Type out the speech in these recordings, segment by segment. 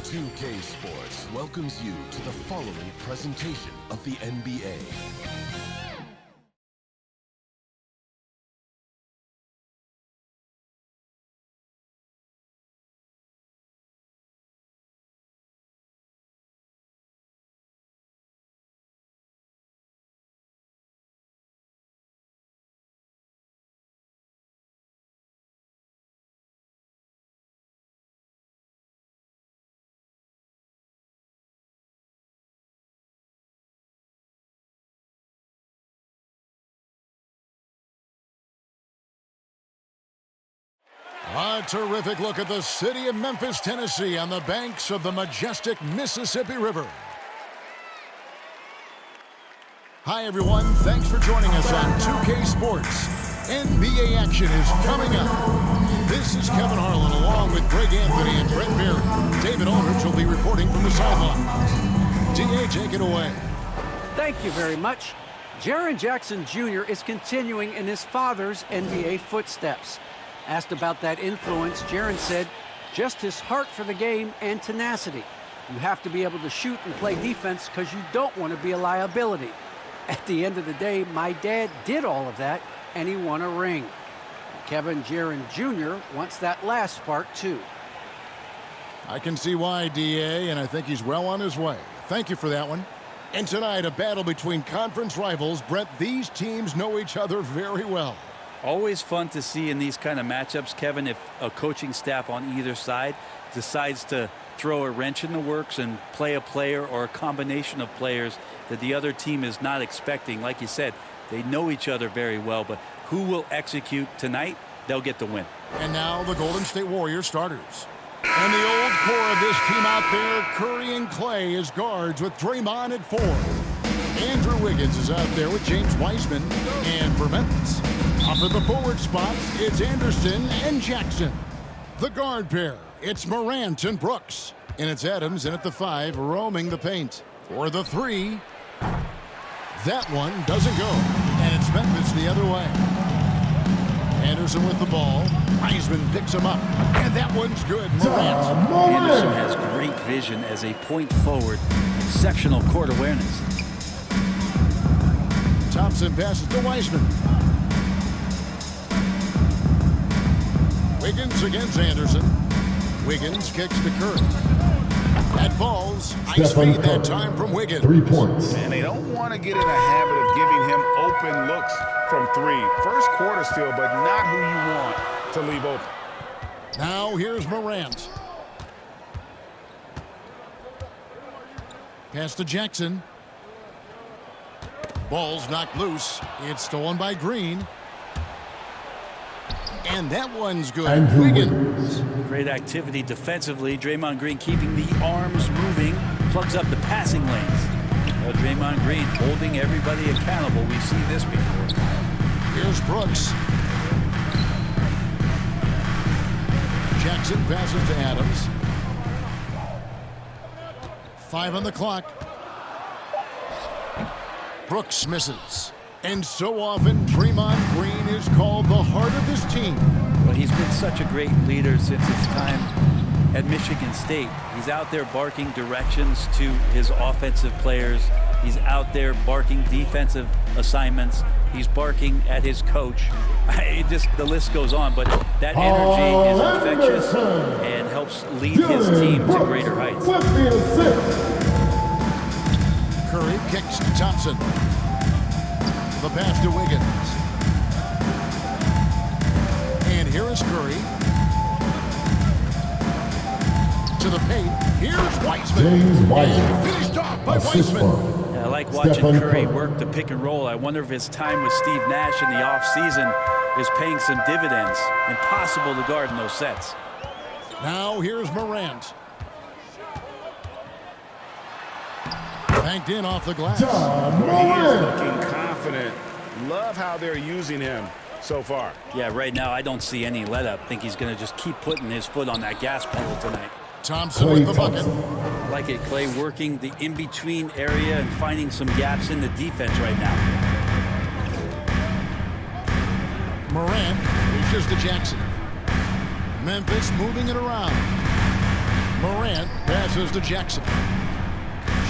2K Sports welcomes you to the following presentation of the NBA. A terrific look at the city of Memphis, Tennessee on the banks of the majestic Mississippi River. Hi, everyone. Thanks for joining us on 2K Sports. NBA action is coming up. This is Kevin Harlan along with Greg Anthony and Brett Berry. David Aldridge will be reporting from the sidelines. D.A., take it away. Thank you very much. Jaren Jackson Jr. is continuing in his father's NBA footsteps. Asked about that influence, Jaren said, just his heart for the game and tenacity. You have to be able to shoot and play defense because you don't want to be a liability. At the end of the day, my dad did all of that, and he won a ring. Kevin Jaren Jr. wants that last part, too. I can see why, D.A., and I think he's well on his way. Thank you for that one. And tonight, a battle between conference rivals. Brett, these teams know each other very well. Always fun to see in these kind of matchups, Kevin, if a coaching staff on either side decides to throw a wrench in the works and play a player or a combination of players that the other team is not expecting. Like you said, they know each other very well, but who will execute tonight, they'll get the win. And now the Golden State Warriors starters. And the old core of this team out there, Curry and Clay as guards with Draymond at 4. Andrew Wiggins is out there with James Wiseman. And for Memphis, up at the forward spots, it's Anderson and Jackson. The guard pair, it's Morant and Brooks. And it's Adams in at the 5, roaming the paint. For the 3, that one doesn't go. And it's Memphis the other way. Anderson with the ball. Wiseman picks him up. And that one's good. Morant. Anderson has great vision as a point forward. Exceptional court awareness. Thompson passes to Wiseman. Wiggins against Anderson. Wiggins kicks to Curry. That falls. Ice feed that time from Wiggins. 3 points. And they don't want to get in a habit of giving him open looks from 3. First quarter still, but not who you want to leave open. Now here's Morant. Pass to Jackson. Ball's knocked loose. It's stolen by Green. And that one's good. Wiggins. Great activity defensively. Draymond Green keeping the arms moving. Plugs up the passing lanes. Well, Draymond Green holding everybody accountable. We've seen this before. Here's Brooks. Jackson passes to Adams. 5 on the clock. Brooks misses. And so often, Draymond Green is called the heart of this team. Well, he's been such a great leader since his time at Michigan State. He's out there barking directions to his offensive players. He's out there barking defensive assignments. He's barking at his coach. The list goes on, but that energy is infectious and helps lead his team to greater heights. Curry kicks to Thompson. The pass to Wiggins. And here is Curry. To the paint. Here's Wiseman. James Wiseman. And finished off by Wiseman. I like watching Curry work the pick and roll. I wonder if his time with Steve Nash in the offseason is paying some dividends. Impossible to guard in those sets. Now here's Morant. Banked in off the glass. He is looking confident. Love how they're using him so far. Yeah, right now I don't see any let up. I think he's going to just keep putting his foot on that gas pedal tonight. Thompson with the bucket. Like it, Clay working the in-between area and finding some gaps in the defense right now. Morant reaches to Jackson. Memphis moving it around. Morant passes Passes to Jackson.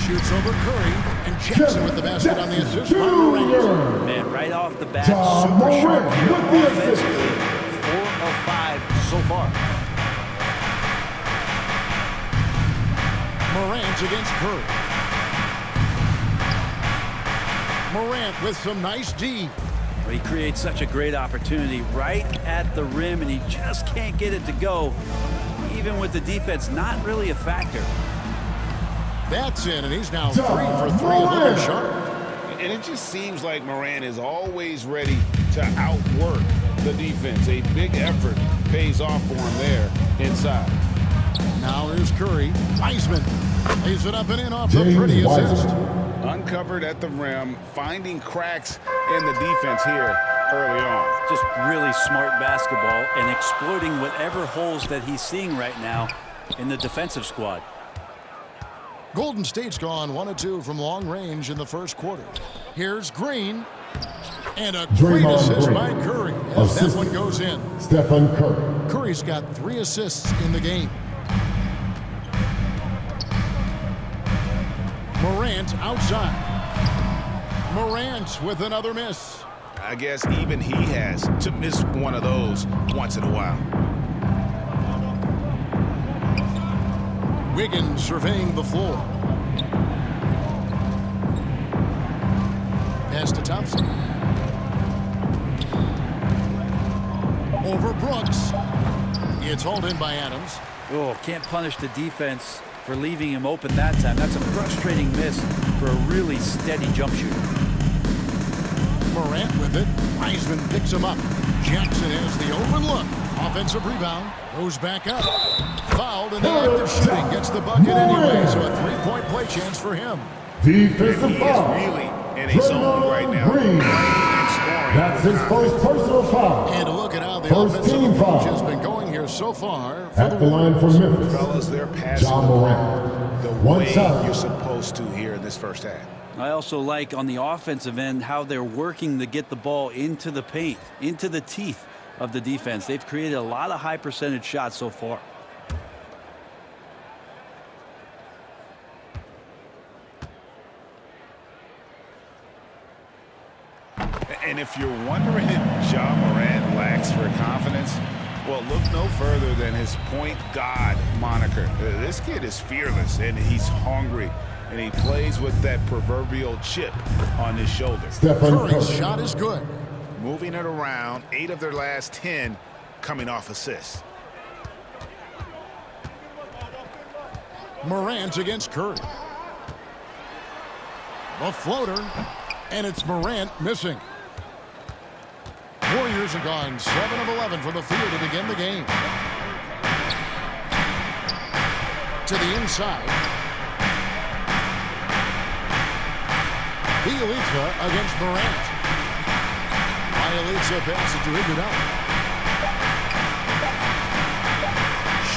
Shoots over Curry. And Jackson with the basket on the assist. Man, right off the bat, super sharp here offensively. 4 of 5 so far. Morant against Curry. Morant with some nice D. But he creates such a great opportunity right at the rim, and he just can't get it to go. Even with the defense not really a factor. That's in, and he's now 3 for 3 and looking sharp. And it just seems like Morant is always ready to outwork the defense. A big effort pays off for him there inside. Now here's Curry. Wiseman lays it up and in off the pretty assist. Uncovered at the rim, finding cracks in the defense here early on. Just really smart basketball and exploiting whatever holes that he's seeing right now in the defensive squad. Golden State's gone 1 of 2 from long range in the first quarter. Here's Green. And a great assist by Curry as that one goes in. Stephen Curry. Curry's got 3 assists in the game. Morant outside. Morant with another miss. I guess even he has to miss one of those once in a while. Wiggins surveying the floor. Pass to Thompson. Over Brooks. It's hauled in by Adams. Oh, can't punish the defense for leaving him open that time. That's a frustrating miss for a really steady jump shooter. Morant with it. Wiseman picks him up. Jackson has the open look. Offensive rebound. Goes back up. Fouled in the act of shooting. Gets the bucket anyway. So a 3-point play chance for him. Defensive He foul. is really in a zone right now. Green. And scoring. That's his first personal foul. And look at how the First offensive team approach foul. has been going here so far. For At the line for Memphis. Fellas, they're passing John the ball Morant. the One way shot. you're supposed to here in this first half. I also like on the offensive end how they're working to get the ball into the paint, into the teeth of the defense. They've created a lot of high percentage shots so far. And if you're wondering if Ja Morant lacks for confidence, well, look no further than his point guard moniker. This kid is fearless, and he's hungry, and he plays with that proverbial chip on his shoulder. Stephen Curry's Curry. shot is good. Moving it around, 8 of their last 10 coming off assists. Morant against Curry. The floater. And it's Morant missing. Warriors have gone 7 of 11 from the field to begin the game. To the inside. Bielitsa against Morant. Bielitsa passes to Iguodala.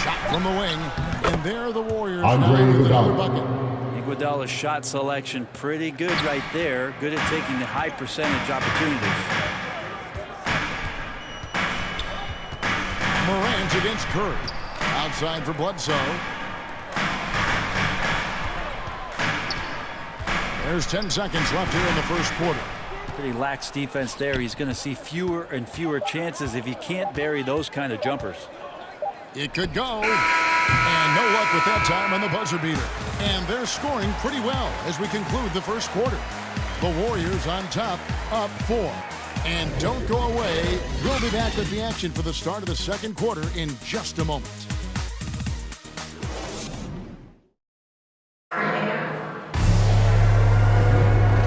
Shot from the wing. And there the Warriors Andre now with another Iguodala. bucket. Iguodala's shot selection pretty good right there. Good at taking the high percentage opportunities. Morant against Curry. Outside for Bledsoe. There's 10 seconds left here in the first quarter. Pretty lax defense there. He's going to see fewer and fewer chances if he can't bury those kind of jumpers. It could go. And no luck with that time on the buzzer beater. And they're scoring pretty well as we conclude the first quarter. The Warriors on top, up 4. And don't go away. We'll be back with the action for the start of the second quarter in just a moment.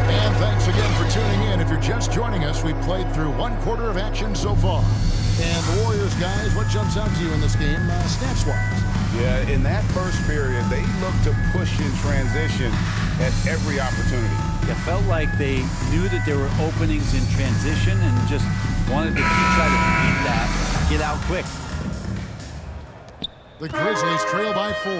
And thanks again for tuning in. If you're just joining us, we've played through 1 quarter of action so far. And the Warriors, guys, what jumps out to you in this game, stats-wise? Yeah, in that first period, they looked to push in transition at every opportunity. It felt like they knew that there were openings in transition and just wanted to try to beat that, get out quick. The Grizzlies trail by 4.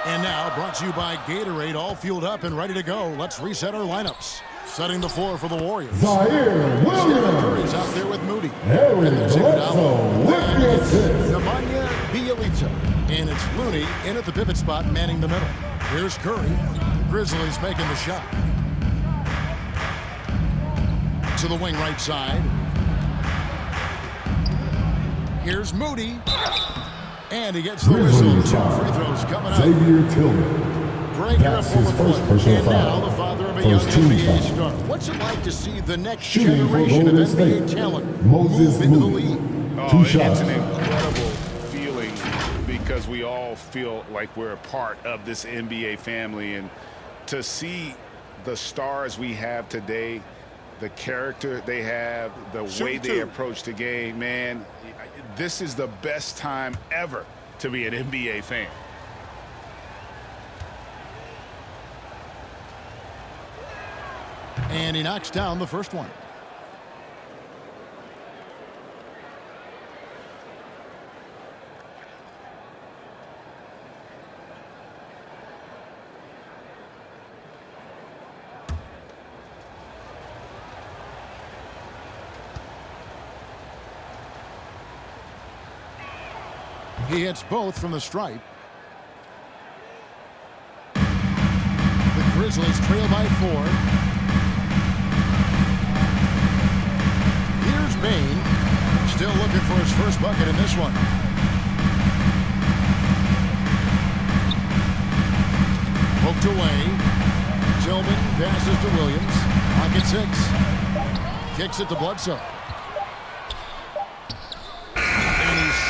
And now, brought to you by Gatorade, all fueled up and ready to go. Let's reset our lineups. Setting the floor for the Warriors. Zaire Stephen Williams. Curry's out there with Moody. Harry And there's Bledsoe Iguodala. with the assist. Nemanja Bielitsa. And it's Looney in at the pivot spot, manning the middle. Here's Curry. The Grizzlies making the shot. To the wing right side. Here's Moody. And he gets the whistle. 2 free throws coming up. Xavier Tillman. Breaker That's his first personal and foul. now the father of a young First team NBA foul. star. What's it like to see the next Shooting for generation of Golden NBA State, talent Moses move into the Moody. league? Two It's shots. an incredible feeling because we all feel like we're a part of this NBA family. And to see the stars we have today, the character they have, the way they approach the game, man, this is the best time ever to be an NBA fan. And he knocks down the first one. He hits both from the stripe. The Grizzlies trail by 4. Here's Bain. Still looking for his first bucket in this one. Poked away. Tillman passes to Williams. Pocket 6. Kicks it to Bledsoe.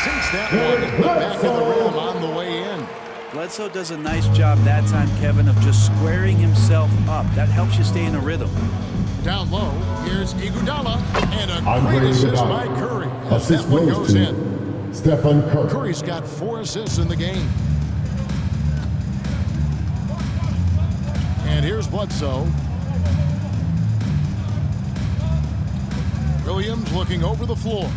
Sinks that one in the back of the rim on the way in. Bledsoe does a nice job that time, Kevin, of just squaring himself up. That helps you stay in a rhythm. Down low, here's Iguodala, and a Andre great assist by Iguodala. Curry as that Assist one goes goes to in. Stephen Curry. Curry's got 4 assists in the game. And here's Bledsoe. Williams looking over the floor.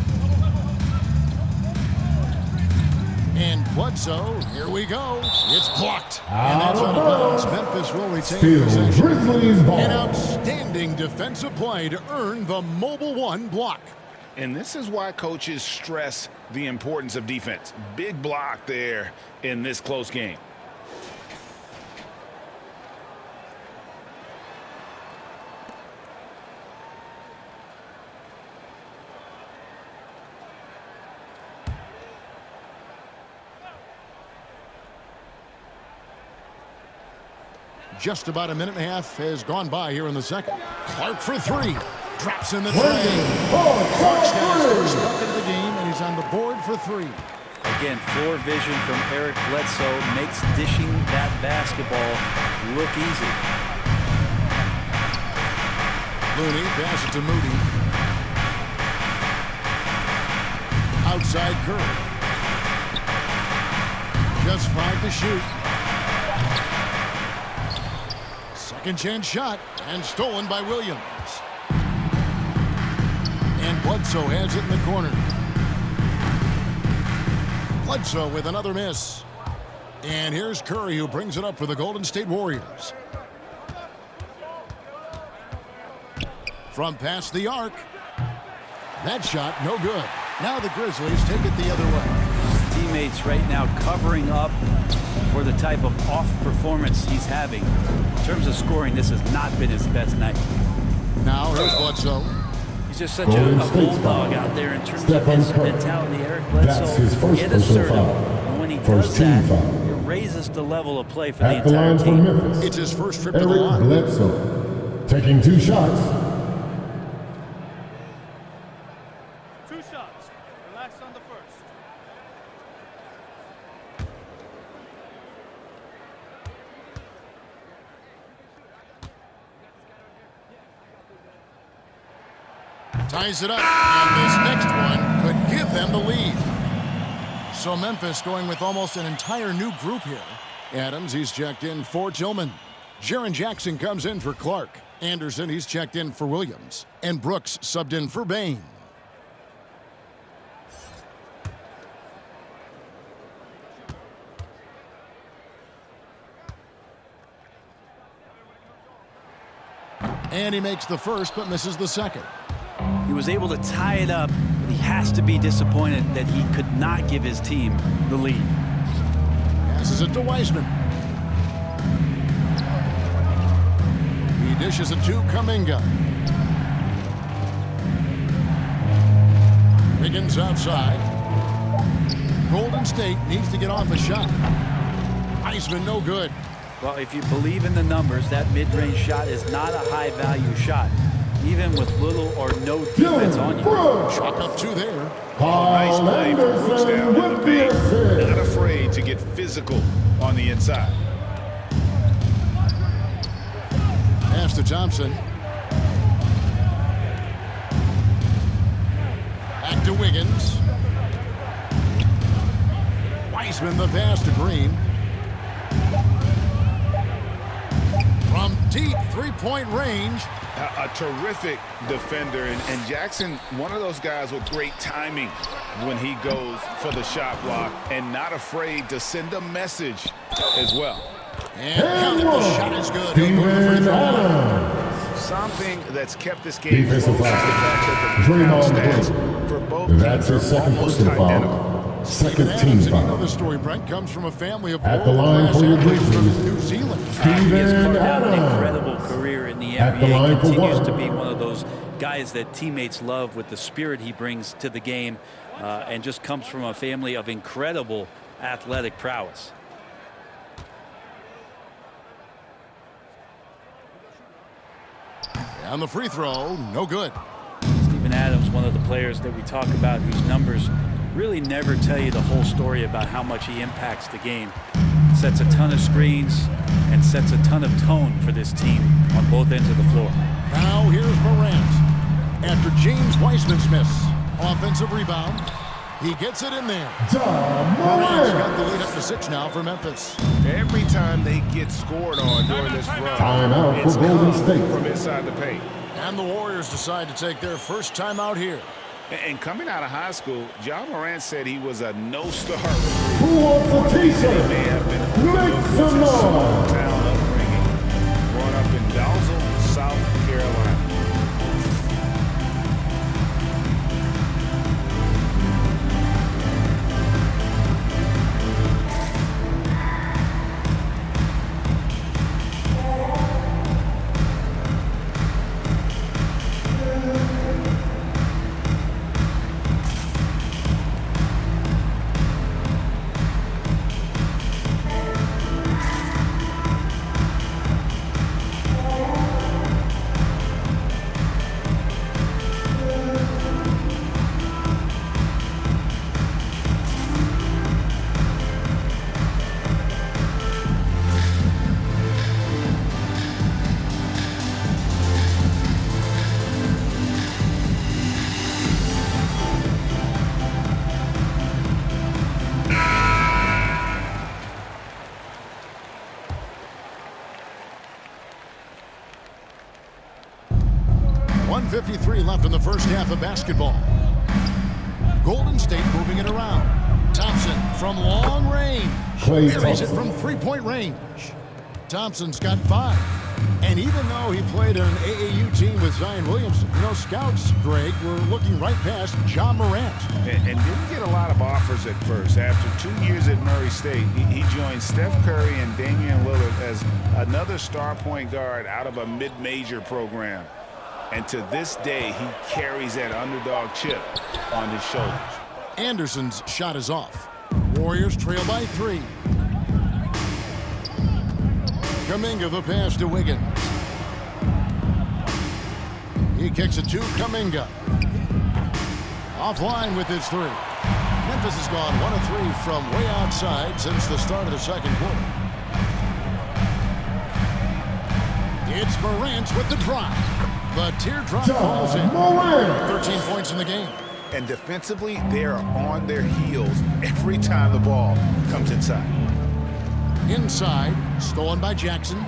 And Bledsoe, here we go. It's blocked. And that's out of bounds. Memphis will retain Still possession. Grizzlies ball. An outstanding defensive play to earn the mobile 1 block. And this is why coaches stress the importance of defense. Big block there in this close game. Just about a minute and a half has gone by here in the second. Clark for 3. Drops in the tray. Clark's got his first bucket of the game, and he's on the board for 3. Again, floor vision from Eric Bledsoe makes dishing that basketball look easy. Looney passes to Moody. Outside Curry. Just 5 to shoot. Second chance shot, and stolen by Williams. And Bledsoe has it in the corner. Bledsoe with another miss. And here's Curry, who brings it up for the Golden State Warriors. From past the arc. That shot, no good. Now the Grizzlies take it the other way. Teammates right now covering up for the type of off performance he's having. In terms of scoring, this has not been his best night. Now here's Bledsoe. He's just such Golden a State's bulldog foul. out there in terms Stephen of his Curry. mentality. Eric Bledsoe, That's his first get personal assertive. foul. And when he First does team that, foul. it raises the level of play for At the the entire line for team. Memphis, It's his first trip to the Eric line. Bledsoe. Taking 2 shots. 2 shots. Relax on the first. Ties it up, and this next one could give them the lead. So Memphis going with almost an entire new group here. Adams, he's checked in for Tillman. Jaren Jackson comes in for Clark. Anderson, he's checked in for Williams. And Brooks subbed in for Bain. And he makes the first, but misses the second. He was able to tie it up, but he has to be disappointed that he could not give his team the lead. Passes it to Wiseman. He dishes it to Kuminga. Wiggins outside. Golden State needs to get off a shot. Wiseman no good. Well, if you believe in the numbers, that mid-range shot is not a high-value shot, even with little or no defense on you. Chalk up two there. Nice play from Brooks down in the with the paint. assist. Not afraid to get physical on the inside. Pass to Thompson. Back to Wiggins. Wiseman the pass to Green. From deep three-point range. A terrific defender, and Jackson, one of those guys with great timing when he goes for the shot block and not afraid to send a message as well. And counted. The shot is good. He'll go to the free throw line. Something that's kept this game Defensive close is the foul. fact that the rebound stats for both That's teams his are second almost personal identical. foul. Second team And you know foul. the story, Brent, comes from a family of At the line for your world-class athletes Grizzlies. from New Zealand. He has Steven carved out an Adams. incredible career in the At the line NBA. for Continues one. to be one of those guys that teammates love with the spirit he brings to the game, and just comes from a family of incredible athletic prowess. And the free throw, no good. Steven Adams, one of the players that we talk about whose numbers really never tell you the whole story about how much he impacts the game. Sets a ton of screens and sets a ton of tone for this team on both ends of the floor. Now here's Morant. After James Wiseman's miss. Offensive rebound. He gets it in there. Morant's got the lead up to 6 now for Memphis. Every time they get scored on during this run, Timeout it's for Golden come State. from inside the paint. And the Warriors decide to take their first timeout here. And coming out of high school, John Morant said he was a no-star recruit. Who wants a He t-shirt? may have been Make with some his small noise. town upbringing, growing up in Dalzell, South Carolina. .153 left in the first half of basketball. Golden State moving it around. Thompson from long range. Klay Buries it Thompson. from three-point range. Thompson's got 5. And even though he played on an AAU team with Zion Williamson, you know, scouts, Greg, were looking right past John Morant. And didn't get a lot of offers at first. After 2 years at Murray State, he joined Steph Curry and Damian Lillard as another star point guard out of a mid-major program. And to this day, he carries that underdog chip on his shoulders. Anderson's shot is off. Warriors trail by 3. Kuminga the pass to Wiggins. He kicks it to Kuminga. Offline with his 3. Memphis has gone 1 of 3 from way outside since the start of the second quarter. It's Morant with the drive. The teardrop falls in. 13 points in the game. And defensively, they are on their heels every time the ball comes inside. Inside, stolen by Jackson.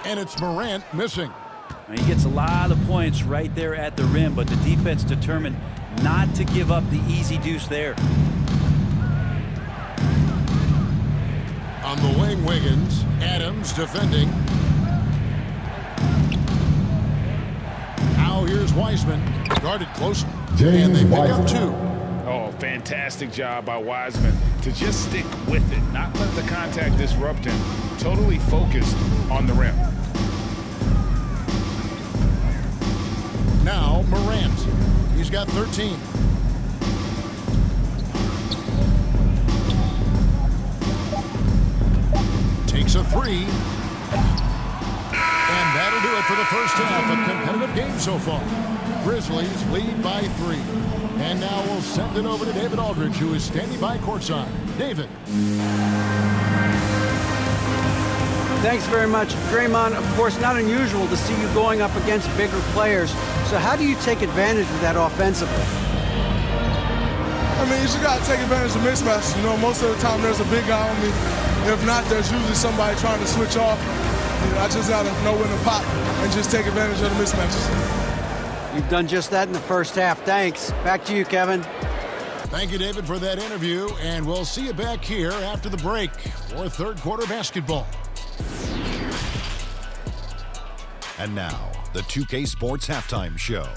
And it's Morant missing. And he gets a lot of points right there at the rim, but the defense determined not to give up the easy deuce there. On the wing, Wiggins. Adams defending. Now here's Wiseman. Guarded closely. James and they pick Wiseman. up 2. Oh, fantastic job by Wiseman to just stick with it, not let the contact disrupt him. Totally focused on the rim. Now Morant. He's got 13. Takes a three. And that'll do it for the first half. A competitive game so far. Grizzlies lead by 3. And now we'll send it over to David Aldridge, who is standing by courtside. David. Thanks very much. Draymond, of course, not unusual to see you going up against bigger players. So how do you take advantage of that offensively? I mean, you just got to take advantage of mismatches. You know, most of the time there's a big guy on me. If not, there's usually somebody trying to switch off. You know, I just got to know when to pop and just take advantage of the mismatches. You've done just that in the first half. Thanks. Back to you, Kevin. Thank you, David, for that interview. And we'll see you back here after the break for third quarter basketball. And now, the 2K Sports Halftime Show.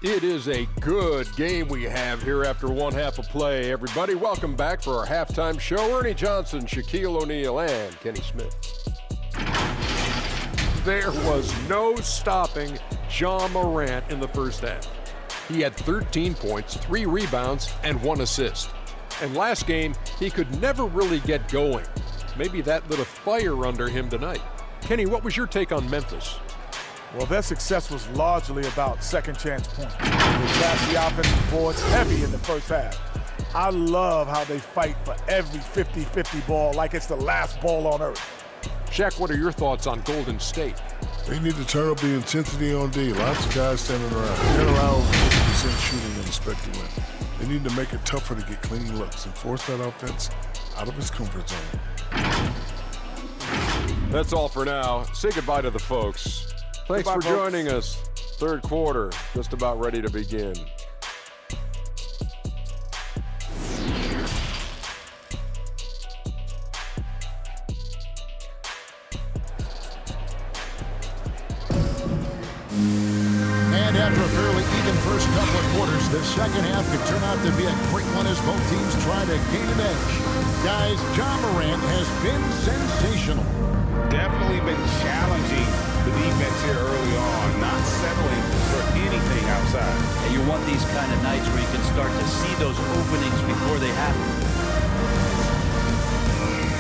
It is a good game we have here after one half of play. Everybody, welcome back for our halftime show. Ernie Johnson, Shaquille O'Neal, and Kenny Smith. There was no stopping Ja Morant in the first half. He had 13 points, 3 rebounds, and 1 assist. And last game, he could never really get going. Maybe that lit a fire under him tonight. Kenny, what was your take on Memphis? Well, their success was largely about second chance points. They passed the offensive boards heavy in the first half. I love how they fight for every 50-50 ball like it's the last ball on earth. Shaq, what are your thoughts on Golden State? They need to turn up the intensity on D. Lots of guys standing around. Can't allow 50% shooting and expect to win. They need to make it tougher to get clean looks and force that offense out of its comfort zone. That's all for now. Say goodbye to the folks. Thanks for joining us. Third quarter, just about ready to begin. And after a fairly even first couple of quarters, the second half could turn out to be a great one as both teams try to gain an edge. Guys, Ja Morant has been sensational. Definitely been challenging the defense here early on, not settling for anything outside. And you want these kind of nights where you can start to see those openings before they happen.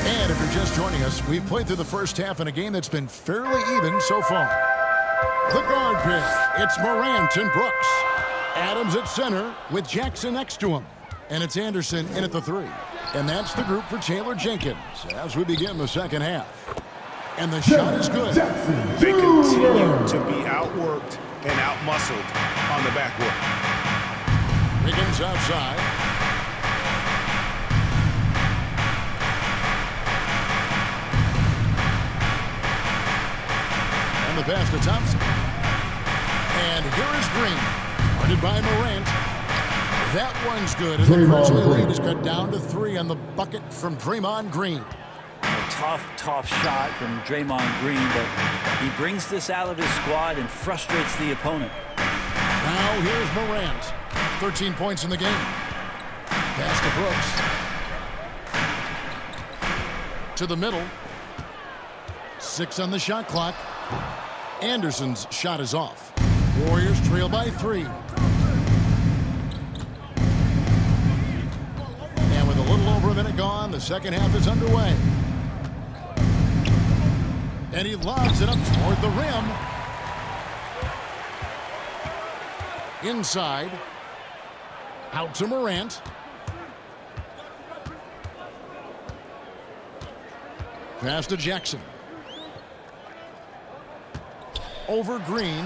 And if you're just joining us, we've played through the first half in a game that's been fairly even so far. The guard pair, it's Morant and Brooks. Adams at center with Jackson next to him. And it's Anderson in at the 3. And that's the group for Taylor Jenkins as we begin the second half. And the shot is good. They continue to be outworked and outmuscled on the backcourt. Wiggins outside. And the pass to Thompson. And here is Green. Guarded by Morant. That one's good. And the Grizzly lead is cut down to 3 on the bucket from Draymond Green. Tough shot from Draymond Green, but he brings this out of his squad and frustrates the opponent. Now here's Morant. 13 points in the game. Pass to Brooks. To the middle. 6 on the shot clock. Anderson's shot is off. Warriors trail by 3. And with a little over a minute gone, the second half is underway. And he lobs it up toward the rim. Inside. Out to Morant. Pass to Jackson. Over Green.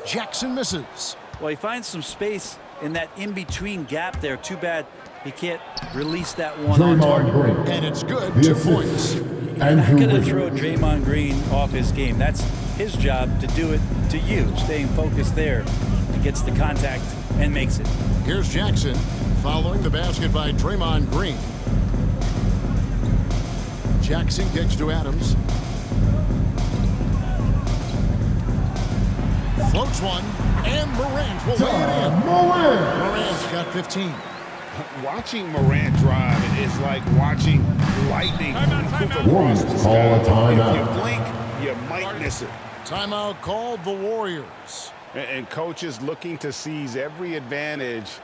Jackson misses. Well, he finds some space in that in-between gap there. Too bad he can't release that one on target. And it's good. 2 points. You're not going to throw Draymond Green off his game. That's his job to do it to you. Staying focused there. He gets the contact and makes it. Here's Jackson following the basket by Draymond Green. Jackson kicks to Adams. Floats one, and Morant will lay it in. Morant's got 15. Watching Morant drive is like watching lightning move across the Call a sky. If timeout. you blink, you might miss it. Timeout called the Warriors. And coaches looking to seize every advantage,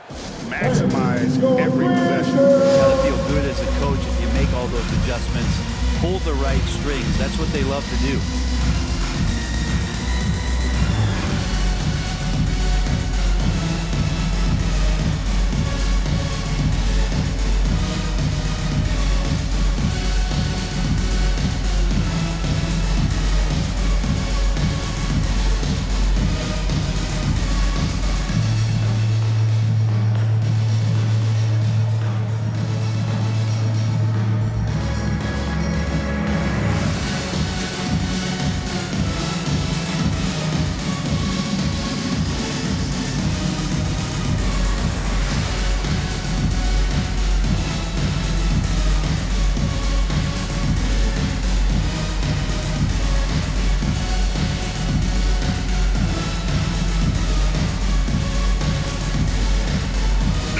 maximize every possession. You gotta feel good as a coach if you make all those adjustments, pull the right strings. That's what they love to do.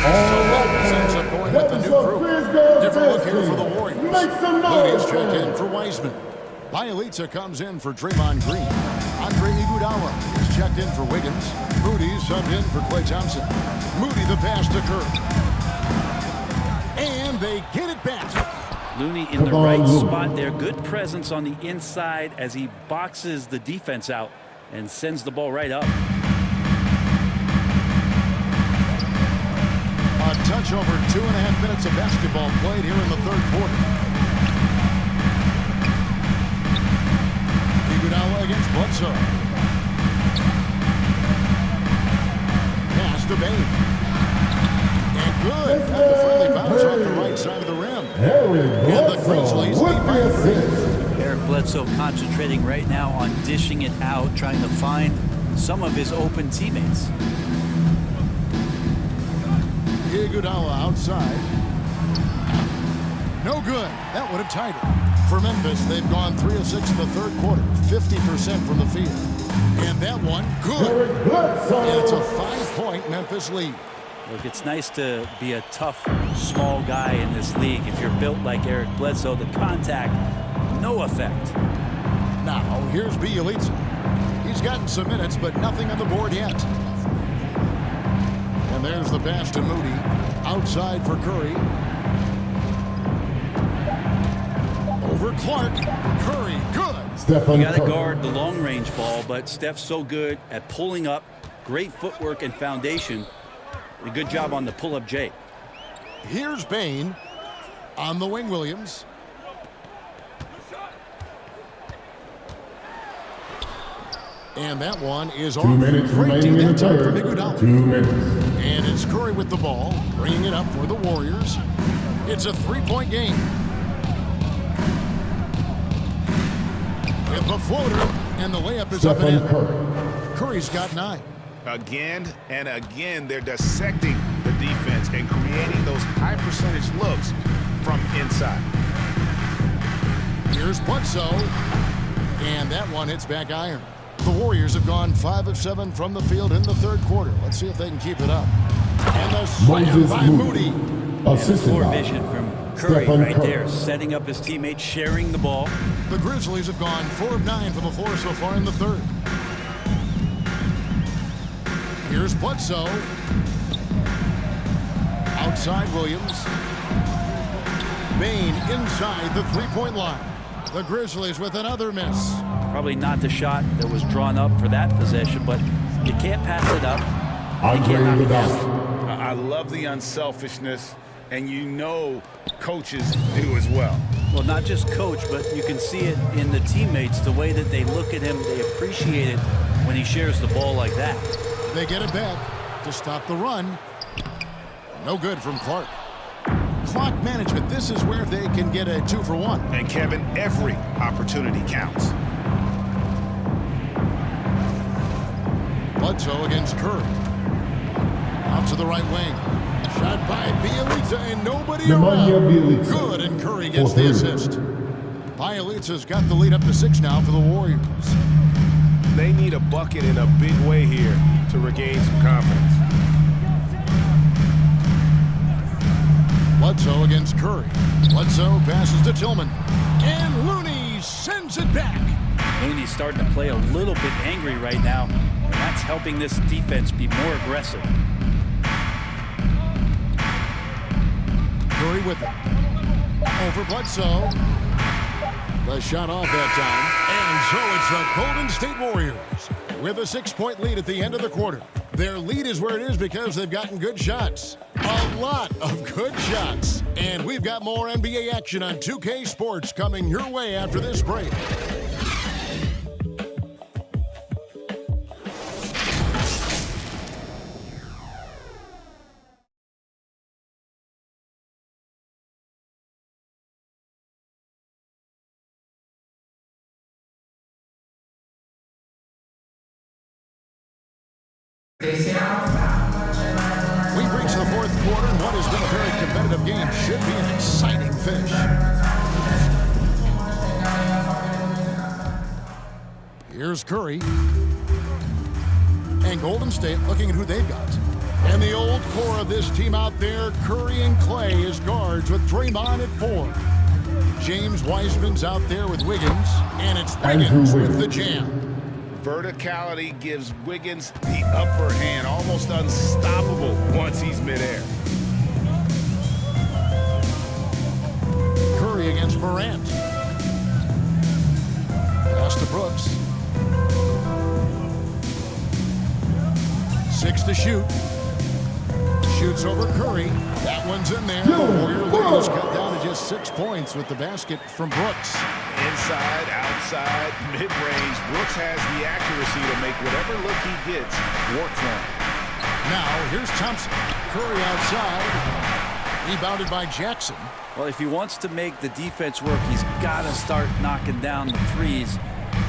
Ends up going with the new group. Different look here for the Warriors. Moody's checked in for Wiseman. Bielitsa comes in for Draymond Green. Andre Iguodala is checked in for Wiggins. Moody's subbed in for Klay Thompson. Moody the pass to Curry. And they get it back. Looney in the right spot there. Good presence on the inside as he boxes the defense out and sends the ball right up. A touch over 2.5 minutes of basketball played here in the third quarter. Iguodala against Bledsoe. Pass to Bane. And good. Got the friendly bounce off the right side of the rim. And the Grizzlies lead by 3. Eric Bledsoe concentrating right now on dishing it out, trying to find some of his open teammates. Iguodala outside. No good. That would have tied it. For Memphis, they've gone 3 of 6 in the third quarter, 50% from the field. And that one, good. And it's a 5-point Memphis lead. Look, it's nice to be a tough, small guy in this league. If you're built like Eric Bledsoe, the contact, no effect. Now, here's Bielitsa. He's gotten some minutes, but nothing on the board yet. And there's the pass to Moody. Outside for Curry. Over Clark. Curry, good. You got to guard the long-range ball, but Steph's so good at pulling up. Great footwork and foundation. A good job on the pull-up J. Here's Bane on the wing, Williams. And that one is off. 2 minutes remaining in the third. 2 minutes. And it's Curry with the ball, bringing it up for the Warriors. It's a 3-point game. With the floater, and the layup is up and in. Curry's got 9. Again and again, they're dissecting the defense and creating those high-percentage looks from inside. Here's Bledsoe, and that one hits back iron. The Warriors have gone 5 of 7 from the field in the third quarter. Let's see if they can keep it up. And the slam by Moody. Poor vision from Curry right there, setting up his teammates, sharing the ball. The Grizzlies have gone 4 of 9 from the floor so far in the third. Here's Bledsoe. Outside Williams. Bane inside the 3-point line. The Grizzlies with another miss. Probably not the shot that was drawn up for that possession, but you can't pass it up. You can't knock it down. I love the unselfishness, and you know coaches do as well. Well, not just coach, but you can see it in the teammates, the way that they look at him. They appreciate it when he shares the ball like that. They get it back to stop the run. No good from Clark. Clock management, this is where they can get a 2-for-1. And Kevin, every opportunity counts. Bledsoe against Curry. Out to the right wing. Shot by Bielitsa and nobody around. Good, and Curry gets the assist. Bielitsa's got the lead up to 6 now for the Warriors. they need a bucket in a big way here to regain some confidence. Bledsoe against Curry. Bledsoe passes to Tillman. And Looney sends it back. Looney's starting to play a little bit angry right now, and that's helping this defense be more aggressive. Curry with it. Over Bledsoe. The shot off that time. And so it's the Golden State Warriors with a 6-point lead at the end of the quarter. Their lead is where it is because they've gotten good shots. A lot of good shots. And we've got more NBA action on 2K Sports coming your way after this break. We've reached the fourth quarter, and what has been a very competitive game should be an exciting finish. Here's Curry. And Golden State looking at who they've got. And the old core of this team out there, Curry and Clay as guards with Draymond at 4. James Wiseman's out there with Wiggins, and it's Wiggins with the jam. Verticality gives Wiggins the upper hand, almost unstoppable once he's midair. Curry against Morant. Pass to Brooks. 6 to shoot. Shoots over Curry. That one's in there. The Warrior lead is cut down to just 6 points with the basket from Brooks. Inside, outside, mid-range, Brooks has the accuracy to make whatever look he gets work for him. Now, here's Thompson. Curry outside. Rebounded by Jackson. Well, if he wants to make the defense work, he's got to start knocking down the threes.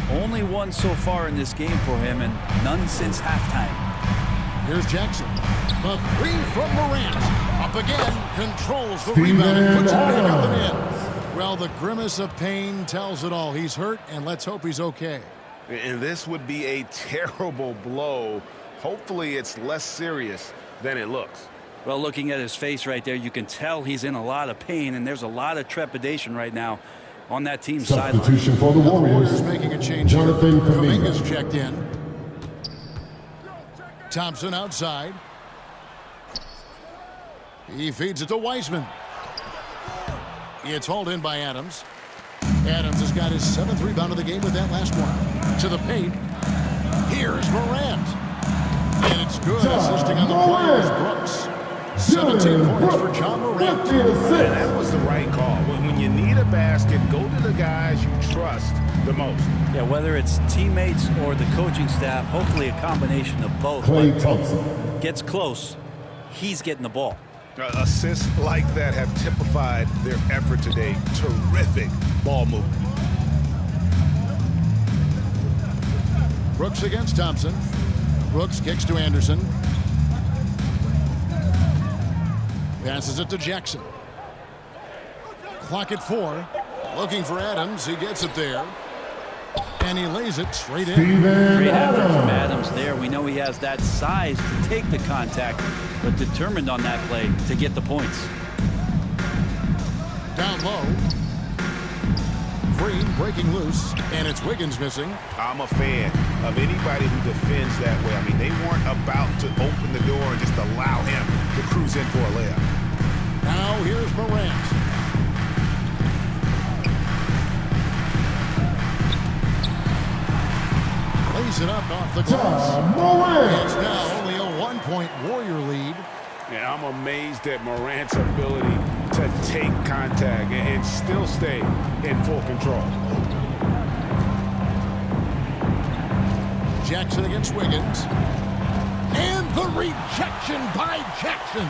Only one so far in this game for him, and none since halftime. Here's Jackson. The three from Morant. Up again. Controls the rebound and puts it back up and in. Well, the grimace of pain tells it all. He's hurt, and let's hope he's okay. And this would be a terrible blow. Hopefully it's less serious than it looks. Well, looking at his face right there, you can tell he's in a lot of pain, and there's a lot of trepidation right now on that team's sideline. Substitution for the Warriors. Making a change. Jonathan Kuminga's checked in. Thompson outside. He feeds it to Wiseman. It's hauled in by Adams. Adams has got his 7th rebound of the game with that last one. To the paint. Here's Morant. And it's good. Assisting on the play is Brooks. 17 points for John Morant. And that was the right call. When you need a basket, go to the guys you trust the most. Yeah, whether it's teammates or the coaching staff, hopefully a combination of both. Klay Thompson gets close, he's getting the ball. Assists like that have typified their effort today. Terrific ball movement. Brooks against Thompson. Brooks kicks to Anderson. Passes it to Jackson. Clock at 4. Looking for Adams. He gets it there. And he lays it straight in. Great effort from Adams there. We know he has that size to take the contact, but determined on that play to get the points. Down low. Green breaking loose, and it's Wiggins missing. I'm a fan of anybody who defends that way. I mean, they weren't about to open the door and just allow him to cruise in for a layup. Now here's Morant. Lays it up off the glass. It's now only a 1-point Warrior lead. And I'm amazed at Morant's ability to take contact and still stay in full control. Jackson against Wiggins. And the rejection by Jackson.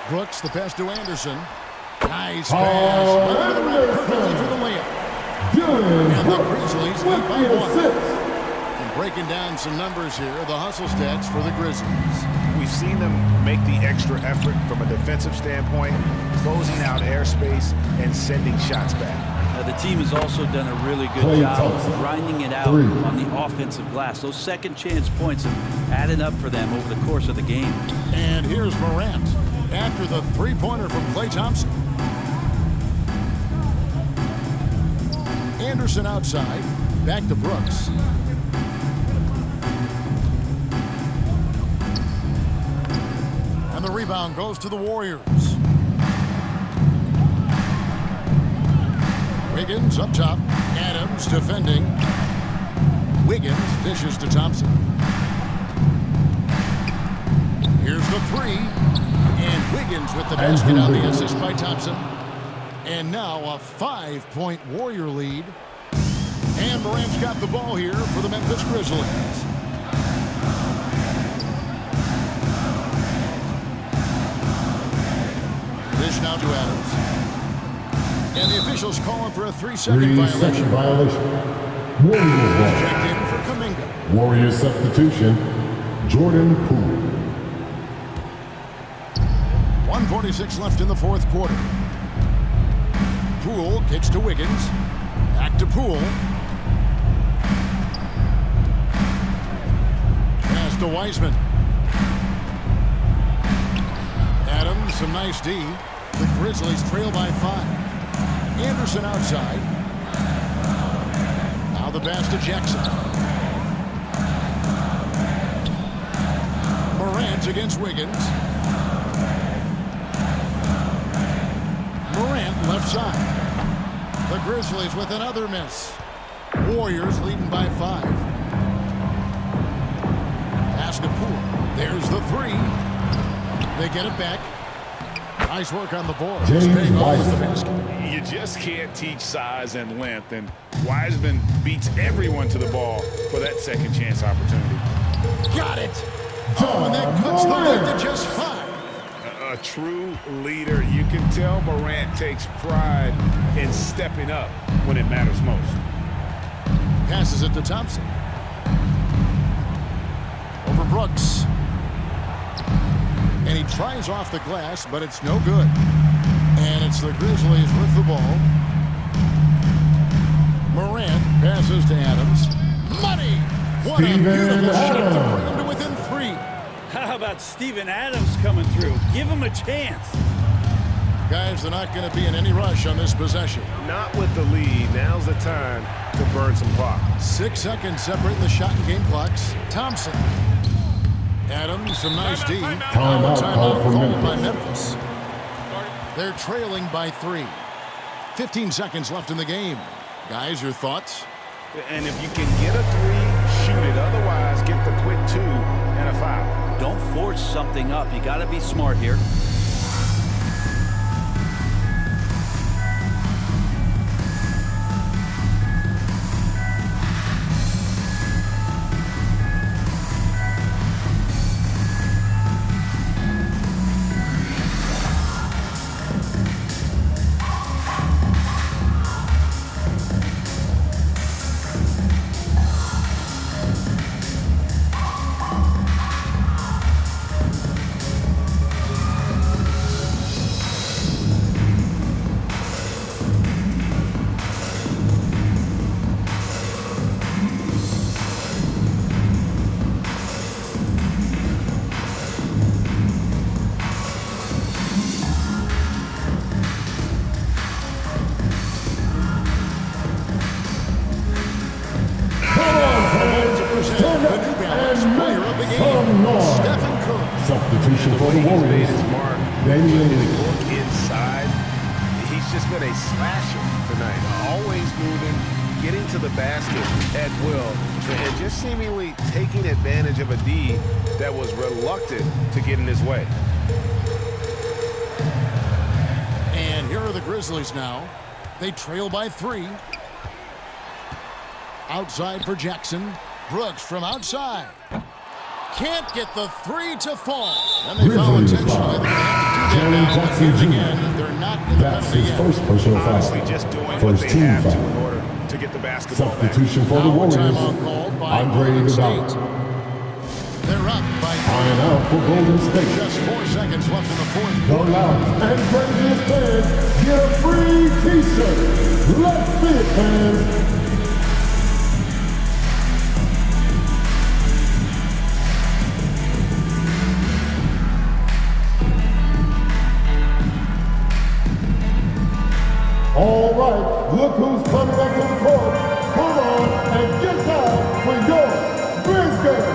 Brooks, the pass to Anderson. Nice pass. Under the rim, perfectly for the layup. And the Grizzlies lead by 1. And breaking down some numbers here, the hustle stats for the Grizzlies. We've seen them make the extra effort from a defensive standpoint, closing out airspace and sending shots back. The team has also done a really good Klay job Thompson. of grinding it out 3. on the offensive glass. Those second chance points have added up for them over the course of the game. And here's Morant after the three-pointer from Klay Thompson. Anderson outside, back to Brooks. And the rebound goes to the Warriors. Wiggins up top. Adams defending. Wiggins dishes to Thompson. Here's the three. And Wiggins with the basket on the assist by Thompson. And now a 5-point Warrior lead. And Morant's got the ball here for the Memphis Grizzlies. Dish now to Adams. And the officials calling for a 3-second violation. Warriors Checked in for Kuminga. Warriors substitution, Jordan Poole. 1:46 left in the fourth quarter. Poole kicks to Wiggins. Back to Poole. Pass to Wiseman. Adams, some nice D. The Grizzlies trail by 5. Anderson outside. Now the pass to Jackson. Morant against Wiggins. Morant left side. The Grizzlies with another miss. Warriors leading by 5. Pass to Poole. There's the three. They get it back. Nice work on the board. James Wiseman. You just can't teach size and length, and Wiseman beats everyone to the ball for that second chance opportunity. Got it. Oh, and that cuts the lead to just 5. A true leader. You can tell Morant takes pride in stepping up when it matters most. Passes it to Thompson. Over Brooks. And he tries off the glass, but it's no good. And it's the Grizzlies with the ball. Morant passes to Adams. Money! What a beautiful shot to bring him to within 3. How about Steven Adams coming through? Give him a chance. Guys, they're not going to be in any rush on this possession. Not with the lead. Now's the time to burn some clock. 6 seconds separating the shot and game clocks. Thompson. Adams, some nice D. Timeout called for by Memphis. They're trailing by 3. 15 seconds left in the game. Guys, your thoughts? And if you can get a 3, shoot it. Otherwise, get the quick 2 and a foul. Don't force something up. You got to be smart here. Substitution for the Warriors. Look inside. He's just been a slasher tonight. Always moving, getting to the basket at will, and just seemingly taking advantage of a D that was reluctant to get in his way. And here are the Grizzlies now. They trail by 3. Outside for Jackson. Brooks from outside. Can't get the 3 to fall. And they foul intentionally. They're going to have to do that now. Jackson Jr. Again, they're not in the That's penalty his yet. first personal Honestly, foul. just doing what First they team have to foul. in order to get the basketball back. Substitution for the Now a Warriors. timeout called by Andre Golden State. Iguodala. They're up by Flying out for Golden State. just 4 seconds left in the fourth The quarter. Louds and Grizzlies fans get a free t-shirt. Let's see it, fans. All right, look who's coming back to the court. Come on and get down for your Grizzlies.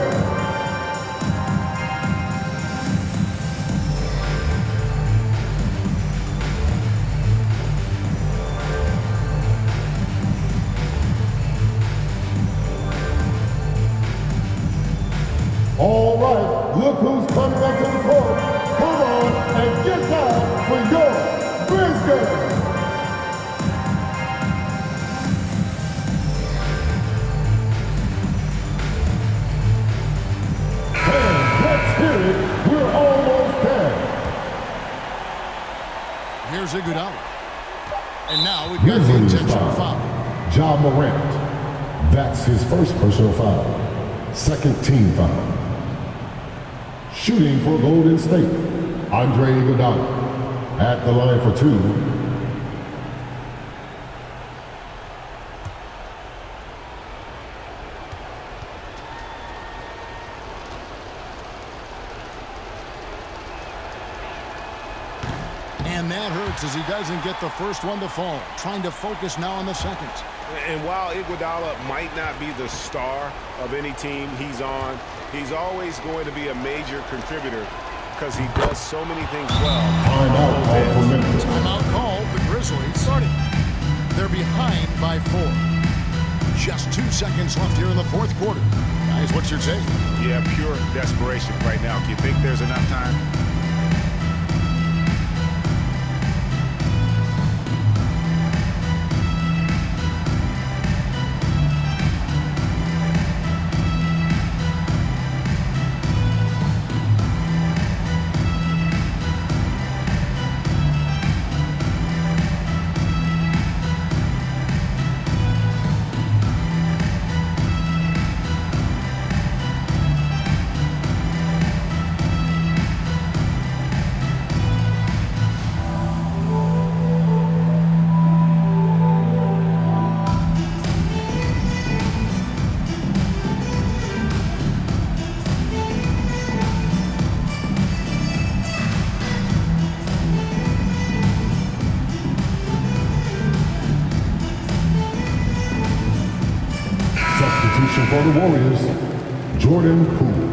All right, look who's coming back to the court. Come on and get down for your Grizzlies. Let's hear it. We're almost there. Here's Iguodala. And now we've got the Grizzlies intentional foul. foul. Ja Morant. That's his first personal foul. Second team foul. Shooting for Golden State. Andre Iguodala. At the line for two. And that hurts as he doesn't get the first one to fall. Trying to focus now on the second. And while Iguodala might not be the star of any team he's on, he's always going to be a major contributor because he does so many things well. Timeout call for Memphis. Timeout called. The Grizzlies starting. They're behind by 4. Just 2 seconds left here in the fourth quarter. Guys, what's your take? Yeah, pure desperation right now. Do you think there's enough time? Substitution for the Warriors, Jordan Poole.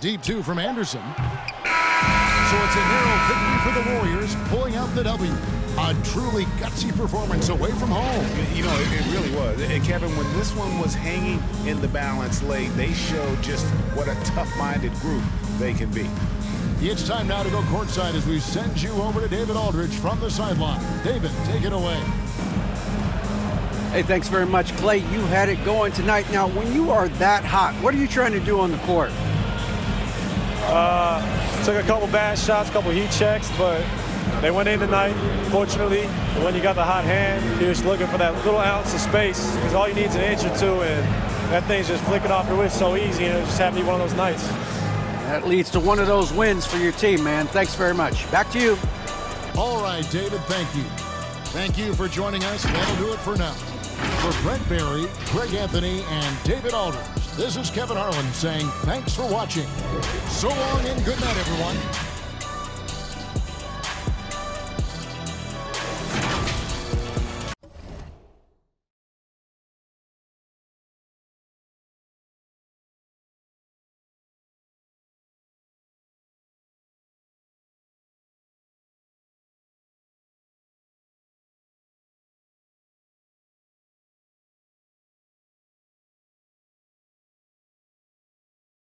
Deep 2 from Anderson. So it's a narrow victory for the Warriors, pulling out the W. A truly gutsy performance away from home. You know, it really was. And Kevin, when this one was hanging in the balance late, they showed just what a tough-minded group they can be. It's time now to go courtside as we send you over to David Aldridge from the sideline. David, take it away. Hey, thanks very much, Clay. You had it going tonight. Now, when you are that hot, what are you trying to do on the court? Took a couple bad shots, a couple heat checks, but they went in tonight, fortunately. And when you got the hot hand, you're just looking for that little ounce of space because all you need is an inch or two, and that thing's just flicking off your wrist so easy, and it just happened to be one of those nights. That leads to one of those wins for your team, man. Thanks very much. Back to you. All right, David, thank you. Thank you for joining us. That'll do it for now. For Brent Barry, Greg Anthony, and David Aldridge, this is Kevin Harlan saying thanks for watching. So long and good night, everyone.